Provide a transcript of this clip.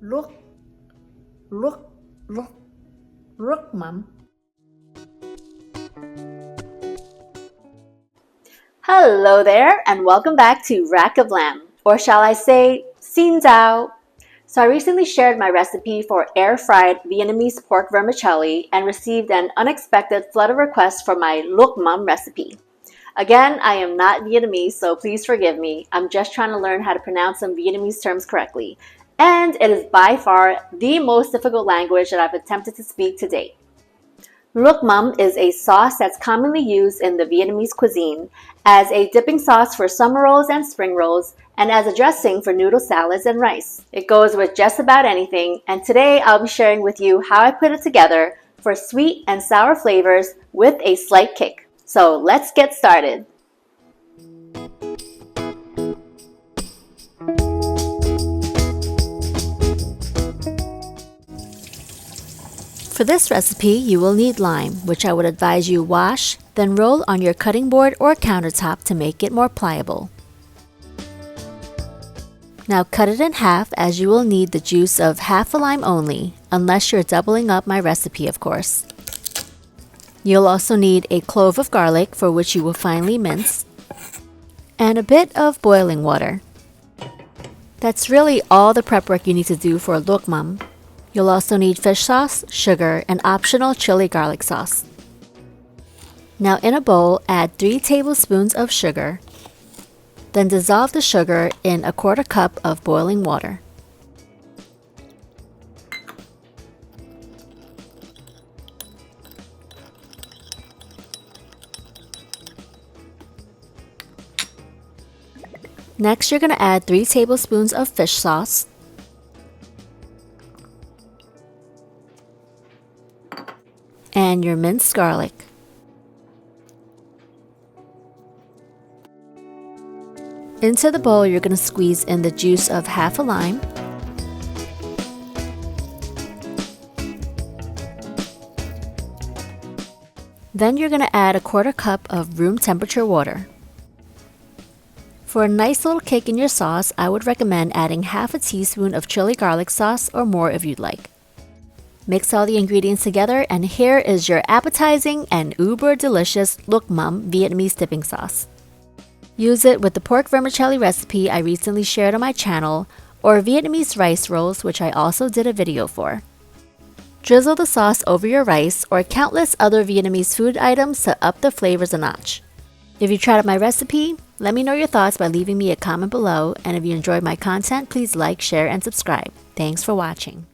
Nuoc Nuoc Nuoc Mam. Hello there, and welcome back to Rackoflam, or shall I say, Xin Zhao. So I recently shared my recipe for air-fried Vietnamese pork vermicelli and received an unexpected flood of requests for my Nuoc Mam recipe. Again, I am not Vietnamese, so please forgive me. I'm just trying to learn how to pronounce some Vietnamese terms correctly. And it is by far the most difficult language that I've attempted to speak to date. Nuoc Mam is a sauce that's commonly used in the Vietnamese cuisine as a dipping sauce for summer rolls and spring rolls, and as a dressing for noodle salads and rice. It goes with just about anything, and today I'll be sharing with you how I put it together for sweet and sour flavors with a slight kick. So let's get started. For this recipe, you will need lime, which I would advise you wash, then roll on your cutting board or countertop to make it more pliable. Now cut it in half, as you will need the juice of half a lime only, unless you're doubling up my recipe, of course. You'll also need a clove of garlic, for which you will finely mince, and a bit of boiling water. That's really all the prep work you need to do for Nuoc Mam. You'll also need fish sauce, sugar, and optional chili garlic sauce. Now in a bowl, add 3 tablespoons of sugar. Then dissolve the sugar in a 1/4 cup of boiling water. Next, you're going to add 3 tablespoons of fish sauce, and your minced garlic. Into the bowl, you're going to squeeze in the juice of half a lime, then you're going to add a 1/4 cup of room temperature water. For a nice little kick in your sauce, I would recommend adding half a teaspoon of chili garlic sauce or more if you'd like. Mix all the ingredients together, and here is your appetizing and uber delicious Nuoc Mam Vietnamese dipping sauce. Use it with the pork vermicelli recipe I recently shared on my channel, or Vietnamese rice rolls, which I also did a video for. Drizzle the sauce over your rice or countless other Vietnamese food items to up the flavors a notch. If you tried out my recipe, let me know your thoughts by leaving me a comment below, and if you enjoyed my content, please like, share, and subscribe. Thanks for watching.